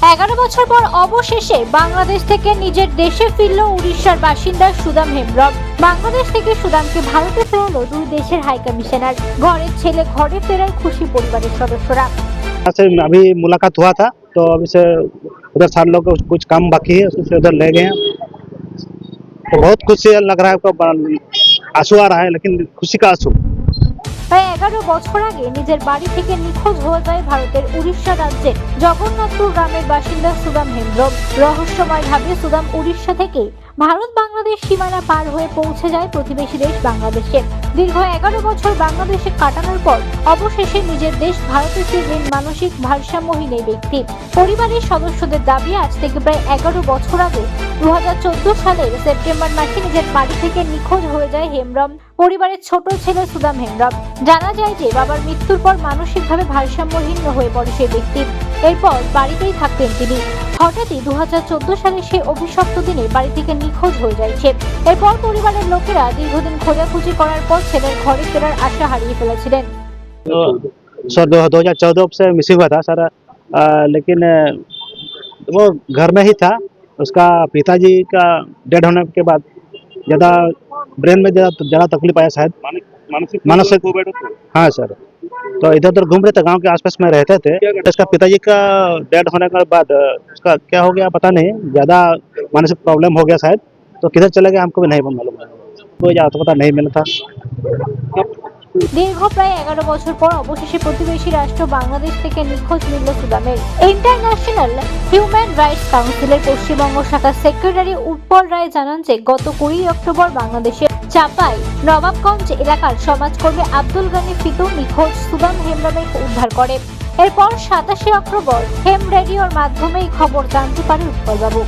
11 বছর পর অবশেষে বাংলাদেশ থেকে নিজের দেশে ফিরল উড়িষ্যার বাসিন্দা সুদাম হেমব্রম। বাংলাদেশ থেকে সুদামকে ভারতে ফেরালো দুই দেশের হাই কমিশনার। ঘরের ছেলে ঘরে ফেরায় খুশি পরিবারের সদস্যরা। से अभी मुलाकात हुआ था तो अभी से उधर सारे लोग कुछ काम बाकी है उससे उधर ले गए हैं तो बहुत खुशी लग रहा है। आंसू आ रहा है लेकिन खुशी का आंसू। প্রায় 11 বছর আগে নিজের বাড়ি থেকে নিখোঁজ হয়ে যায় ভারতের উড়িষ্যা রাজ্যের জগন্নাথপুর গ্রামের বাসিন্দা সুদাম হেমব্রম। রহস্যময়ভাবে সুদাম উড়িষ্যা থেকে ভারত বাংলাদেশ সীমানা পার হয়ে পৌঁছে যায় প্রতিবেশী দেশ বাংলাদেশে। দীর্ঘ 11 বছর বাংলাদেশে কাটানোর পর অবশেষে নিজের দেশ ভারতে ফিরলেন মানসিক ভারসাম্যহীন এই ব্যক্তি। পরিবারের সদস্যদের দাবি, আজ থেকে প্রায় 11 বছর আগে 2014 সালের সেপ্টেম্বর মাসে নিজের বাড়ি থেকে নিখোঁজ হয়ে যায় হেমব্রম পরিবারের ছোট ছেলে সুদাম হেমব্রম। জানা যায় যে বাবার মৃত্যুর পর মানসিকভাবে ভারসাম্যহীন হয়ে পড়ে সেই ব্যক্তি। এরপর বাড়িতেই থাকতেন তিনি। হঠাৎই 2014 সালে সেই অভিশপ্ত দিনে বাড়ি থেকে নিখোঁজ হয়ে যায় সে। এরপর পরিবারের লোকেরা দীর্ঘদিন খোঁজাখুঁজি করার পর ছেলের ঘরে ফেরার আশা হারিয়ে ফেলেছিলেন। सर 2014 से मिसिंग हुआ था सर, लेकिन वो घर में ही था। उसका पिताजी का डेड होने के बाद ज़्यादा ब्रेन में ज़्यादा तकलीफ आया शायद, मानसिक। हाँ सर, तो इधर उधर घूम रहे थे, गांव के आसपास में रहते थे। उसका पिताजी का डेड होने के बाद उसका क्या हो गया पता नहीं, ज़्यादा मानसिक प्रॉब्लम हो गया शायद, तो किधर चले गए हमको भी नहीं मालूम। कोई ज़्यादा पता नहीं मिला था। দীর্ঘ প্রায় 11 বছর পর অবশেষে প্রতিবেশী রাষ্ট্র বাংলাদেশ থেকে নিখোঁজ মিলল সুদামের। ইন্টারন্যাশনাল হিউম্যান রাইটস কাউন্সিলের পশ্চিমবঙ্গ শাখার সেক্রেটারি উৎপল রায় জানান যে গত 20 অক্টোবর বাংলাদেশের চাপাই নবাবগঞ্জ এলাকার সমাজকর্মী আব্দুল গানি ফিতু নিখোঁজ সুদাম হেমব্রমের উদ্ধার করে। এরপর 27 অক্টোবর হেম রেডিওর মাধ্যমে এই খবর জানতে পারে উৎপলবাবু।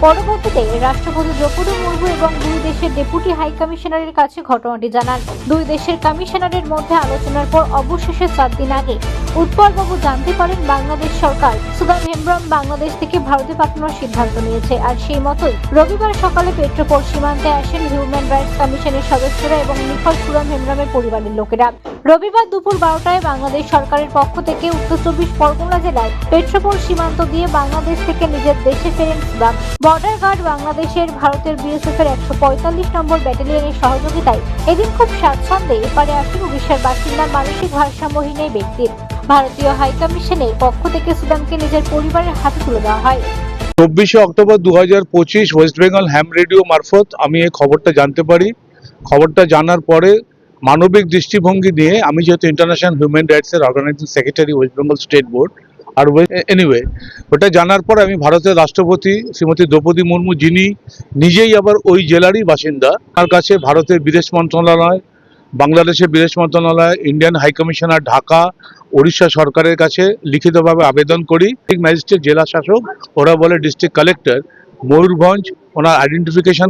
পরবর্তীতে রাষ্ট্রপতি দ্রৌপদী মুর্মু এবং দুই দেশের ডেপুটি হাই কমিশনারের কাছে ঘটনাটি জানান। দুই দেশের কমিশনারের মধ্যে আলোচনার পর অবশেষে 4 দিন আগে উৎপলবাবু জানতে পারেন বাংলাদেশ সরকার সুদাম হেমব্রম বাংলাদেশ থেকে ভারতে পাঠানোর সিদ্ধান্ত নিয়েছে। আর সেই মতোই রবিবার সকালে পেট্রোপোল সীমান্তে আসেন হিউম্যান রাইটস কমিশনের সদস্যরা এবং নিখোঁজ সুদাম হেমব্রমের পরিবারের লোকেরা। রবিবার দুপুর 12টায় বাংলাদেশ সরকারের পক্ষ থেকে উত্তর 24 পরগনা জেলার পেট্রোপোল সীমান্ত দিয়ে বাংলাদেশ থেকে নিজের দেশে ফেরেন সুদাম। বর্ডার গার্ড বাংলাদেশের ভারতের বিএসএফ এর 145 নম্বর ব্যাটালিয়নের সহযোগিতায় এদিন খুব স্বাচ্ছন্দ্যে এপারে আসেন উড়িষ্যার বাসিন্দা মানসিক ভারসাম্যহীন এই ব্যক্তির। ভারতীয় হাই কমিশনের পক্ষ থেকে সুদামকে নিজের পরিবারের হাতে তুলে দেওয়া হয়। 24 অক্টোবর 2025 ওয়েস্ট বেঙ্গল হ্যাম রেডিও মারফত আমি এই খবরটা জানতে পারি। খবরটা জানার পরে মানবিক দৃষ্টিভঙ্গি নিয়ে, আমি যেহেতু ইন্টারন্যাশনাল হিউম্যান রাইটস এর organising secretary West Bengal state board, আর এনিওয়ে ওটা জানার পর আমি ভারতের রাষ্ট্রপতি শ্রীমতী দ্রৌপদী মুর্মু, যিনি নিজেই আবার ওই জেলারই বাসিন্দা, তার কাছে ভারতের বিদেশ মন্ত্রণালয়, বাংলাদেশের বিদেশ মন্ত্রণালয়, Indian high commissioner Dhaka, Orissa সরকারের কাছে লিখিতভাবে আবেদন করি। ম্যাজিস্ট্রেট, জেলা শাসক, ওরা বলে ডিস্ট্রিক্ট কালেক্টর ময়ূরভঞ্জ, ওনার আইডেন্টিফিকেশন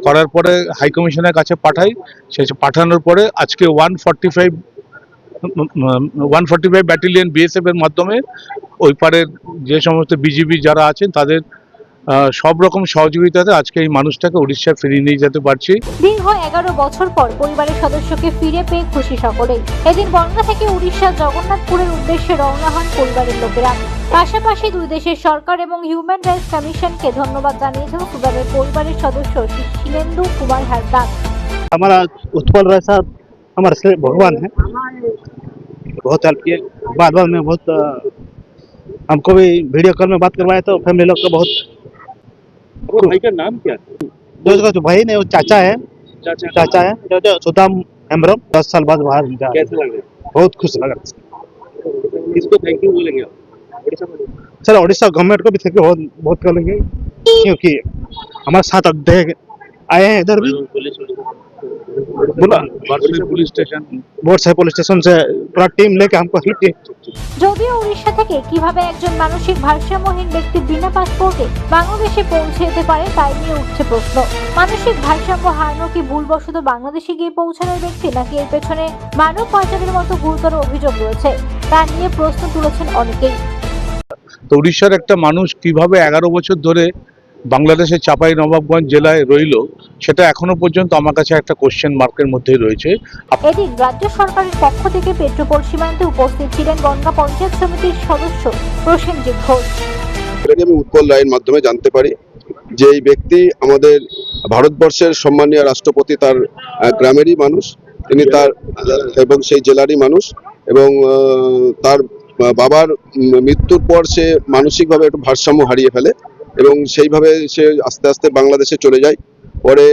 করার পরে হাই কমিশনের কাছে পাঠাই। সে পাঠানোর পরে আজকে 145 ব্যাটালিয়ন বিএসএফ এর মাধ্যমে ওই পারের যে সমস্ত বিজিবি যারা আছেন তাদের সব রকম সহযোগিতাতে আজকে এই মানুষটাকে উড়িষ্যায় ফিরিয়ে নিয়ে যেতে পারছি। দীর্ঘ 11 বছর পর পরিবারের সদস্যকে ফিরে পেয়ে খুশি সকলেই। এদিন বনগাঁ থেকে উড়িষ্যা জগন্নাথপুরের উদ্দেশ্যে রওনা হন পরিবারের লোকেরা। পাশাপাশি দুই দেশের সরকার এবং হিউম্যান রাইটস কমিশনকে ধন্যবাদ জানিয়েছেন সুদামের পরিবারের সদস্য শিনেন্দু কুমার হাসদা। हमारा उत्पल राय साहब हमारे से भगवान है, बहुत हेल्प किए। बाद में बहुत हमको भी वीडियो कॉल में बात करवाया तो फैमिली लोग को बहुत। भाई का नाम क्या है? जो भाई ने वो चाचा है जो सुदाम हेमब्रम 10 साल बाद बाहर जा। कैसे लग रहा है? बहुत खुश लगा। किसको थैंक यू बोलेंगे आप? चलो उड़ीसा गवर्नमेंट को भी थैंक यू बहुत करेंगे, क्योंकि हमारे साथ आए हैं इधर भी। পুলিশ স্টেশন पुलिस स्टेशन से पूरा टीम लेके हमको हेल्प किए। যদিও উড়িষ্যা থেকে কিভাবে একজন মানসিক ভারসাম্যহীন ব্যক্তি বিনা পাসপোর্টে বাংলাদেশে পৌঁছে যেতে পারে তাই নিয়ে উঠছে প্রশ্ন। মানসিক ভারসাম্য হারানো কি ভুলবশত বাংলাদেশে গিয়ে পৌঁছানোর ব্যক্তি, নাকি এর পেছনে মানব পাচারের মতো গুরুতর অভিযোগ রয়েছে, তা নিয়ে প্রশ্ন তুলেছেন অনেকেই। তো উড়িষ্যার একটা মানুষ কিভাবে 11 বছর ধরে বাংলাদেশের চাপাই নবাবগঞ্জ জেলায় রইল, সেটা এখনো পর্যন্ত আমার কাছে একটা কোশ্চেন মার্কের মধ্যেই রয়েছে। এদিন রাজ্য সরকারের পক্ষ থেকে পেট্রোপোল সীমান্তে উপস্থিত ছিলেন বনগাঁ পঞ্চায়েত সমিতির সদস্য প্রসেনজিৎ ঘোষ। আমি উৎপল রায়ের মাধ্যমে জানতে পারি যে এই ব্যক্তি আমাদের ভারতবর্ষের সম্মানীয় রাষ্ট্রপতি, তার গ্রামেরই মানুষ, তিনি তার এবং সেই জেলারই মানুষ, এবং তার বাবার মৃত্যুর পর সে মানসিকভাবে একটু ভারসাম্য হারিয়ে ফেলে এবং সেইভাবে সে আস্তে আস্তে বাংলাদেশে চলে যায়। পরে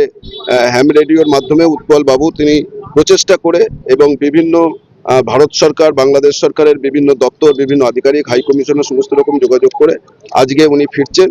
হ্যাম রেডিওর মাধ্যমে উৎপল বাবু তিনি প্রচেষ্টা করে এবং বিভিন্ন ভারত সরকার, বাংলাদেশ সরকারের বিভিন্ন দপ্তর, বিভিন্ন আধিকারিক, হাই কমিশনের সমস্ত রকম যোগাযোগ করে আজকে উনি ফিরছেন।